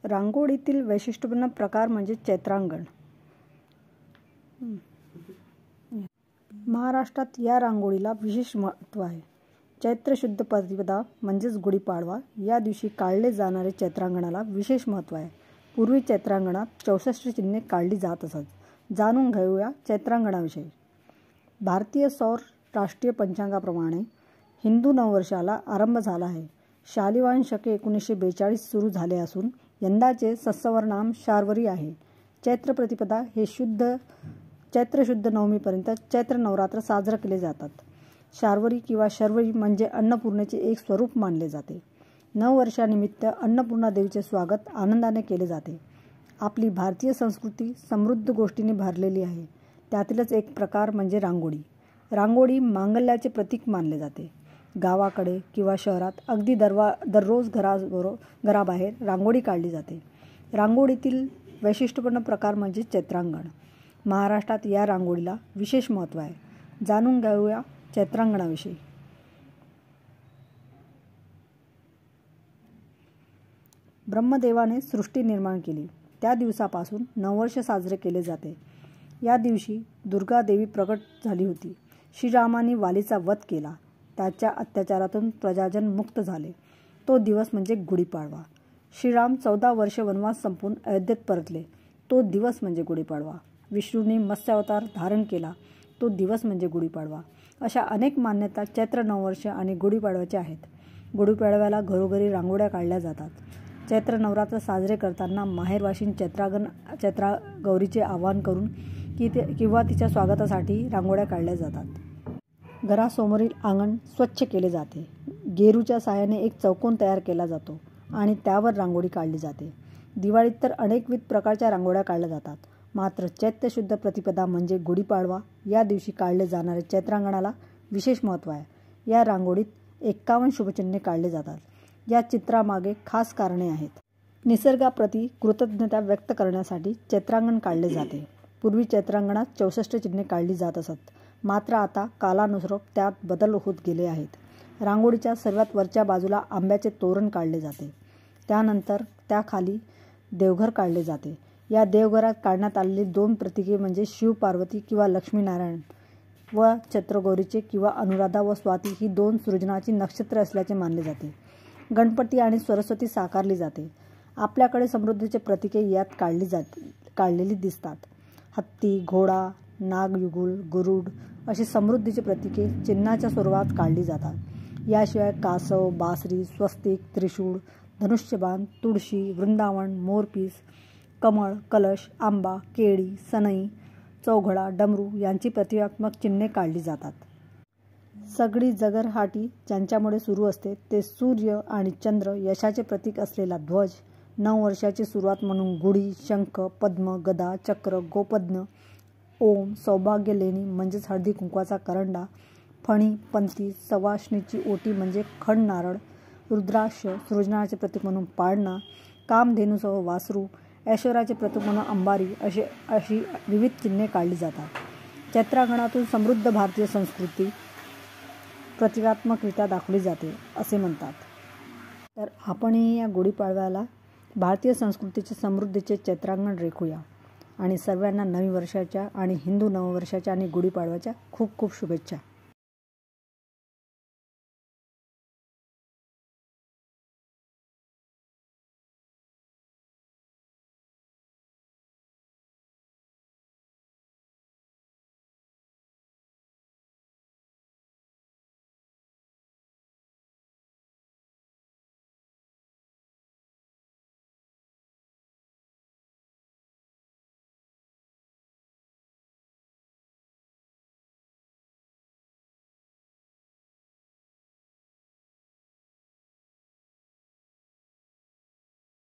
रांगोळीतील वैशिष्ट्यपूर्ण प्रकार म्हणजे चैत्रांगण. महाराष्ट्रात या रांगोळीला विशेष महत्त्व आहे. चैत्र शुद्ध प्रतिपदा म्हणजेच गुढीपाडवा या दिवशी काढले जाणारे चैत्रांगणाला विशेष महत्त्व आहे. पूर्वी चैत्रांगणात 64 चिन्हे काढली जात असत. जाणून घेऊया चैत्रांगणाविषयी. भारतीय सौर राष्ट्रीय पंचांगाप्रमाणे हिंदू नववर्षाला आरंभ झाला आहे. शालिवाहन शके 1942 सुरू झाले असून यंदाचे सत्सवर शार्वरी आहे. चैत्र प्रतिपदा हे चैत्र शुद्ध नवमीपर्यंत चैत्र नवरात्र साजरे केले जातात. शार्वरी किंवा शर्वरी म्हणजे अन्नपूर्णेचे एक स्वरूप मानले जाते. नववर्षानिमित्त अन्नपूर्णा देवीचे स्वागत आनंदाने केले जाते. आपली भारतीय संस्कृती समृद्ध गोष्टींनी भरलेली आहे. त्यातीलच एक प्रकार म्हणजे रांगोळी. रांगोळी मांगल्याचे प्रतीक मानले जाते. गावाकडे किंवा शहरात अगदी दररोज घराबाहेर रांगोळी काढली जाते. रांगोळीतील वैशिष्ट्यपूर्ण प्रकार म्हणजे चैत्रांगण. महाराष्ट्रात या रांगोळीला विशेष महत्त्व आहे. जाणून घेऊया चैत्रांगणाविषयी. ब्रह्मदेवाने सृष्टी निर्माण केली त्या दिवसापासून नववर्ष साजरे केले जाते. या दिवशी दुर्गा देवी प्रकट झाली होती. श्रीरामाने वालीचा वध केला. त्याच्या अत्याचारातून प्रजाजन मुक्त झाले. तो दिवस म्हणजे गुढीपाडवा. श्रीराम 14 वर्ष वनवास संपून अयोध्येत परतले. तो दिवस म्हणजे गुढीपाडवा. विष्णूने मत्स्यावतार धारण केला. तो दिवस म्हणजे गुढीपाडवा. अशा अनेक मान्यता चैत्र नववर्ष आणि गुढीपाडव्याच्या आहेत. गुढीपाडव्याला घरोघरी रांगोळ्या काढल्या जातात. चैत्र नवरात्र साजरे करताना माहेरवाशीण चैत्रा गौरीचे आवाहन करून किंवा तिच्या स्वागतासाठी रांगोळ्या काढल्या जातात. घरासमोरील अंगण स्वच्छ केले जाते. गेरूच्या साहाय्याने एक चौकोन तयार केला जातो आणि त्यावर रांगोळी काढली जाते. दिवाळीत तर अनेकविध प्रकारच्या रांगोळ्या काढल्या जातात. मात्र चैत्र शुद्ध प्रतिपदा म्हणजे गुढीपाडवा या दिवशी काढले जाणारे चैत्रांगणाला विशेष महत्त्व आहे. या रांगोळीत 51 शुभचिन्हे काढले जातात. या चित्रामागे खास कारणे आहेत. निसर्गाप्रती कृतज्ञता व्यक्त करण्यासाठी चैत्रांगण काढले जाते. पूर्वी चैत्रांगणात 64 चिन्हे काढली जात असत. मात्र आता कालानुसार त्यात बदल होत गेले आहेत. रांगोळीच्या सर्वात वरच्या बाजूला आंब्याचे तोरण काढले जाते. त्यानंतर त्याखाली देवघर काढले जाते. या देवघरात काढण्यात आलेली 2 प्रतीके म्हणजे शिव पार्वती किंवा लक्ष्मीनारायण व चैत्रगौरीचे किंवा अनुराधा व स्वाती ही 2 सृजनाची नक्षत्र असल्याचे मानले जाते. गणपती आणि सरस्वती साकारली जाते. आपल्याकडे समृद्धीचे प्रतीके यात काढलेली दिसतात. हत्ती, घोडा, नागयुगल, गरुड अशी समृद्धीची प्रतीके चिन्हाच्या स्वरूपात काढली जातात. याशिवाय कासव, बासरी, स्वस्तिक, त्रिशूळ, धनुष्यबाण, तुळशी, वृंदावन, मोरपीस, कमळ, कलश, आंबा, केळी, सनई, चौघडा, डमरू यांची प्रतिकात्मक चिन्हे काढली जातात. सगळी जगरहाटी ज्यांच्यामुळे सुरू असते ते सूर्य आणि चंद्र यशाचे प्रतीक असलेला ध्वज, नववर्षाची सुरुवात म्हणून गुढी, शंख, पद्म, गदा, चक्र, गोपद्म, ओम, सौभाग्य लेणी म्हणजेच हळदी कुंकवाचा करंडा, फणी, पंथी, सवाष्णीची ओटी म्हणजे खण नारळ, रुद्राक्ष, सृजनाचे प्रतीक म्हणून पाळणा, कामधेनूसह वासरू, ऐश्वर्याचे प्रतीक म्हणून अंबारी अशी विविध चिन्हे काढली जातात. चैत्रांगणातून समृद्ध भारतीय संस्कृती प्रतिकात्मकरित्या दाखवली जाते असे म्हणतात. तर आपणही या गुढीपाडव्याला भारतीय संस्कृतीचे समृद्धीचे चैत्रांगण रेखूया आणि सर्वांना नवीन वर्षाच्या आणि हिंदू नववर्षाच्या आणि गुढीपाडव्याच्या खूप खूप शुभेच्छा.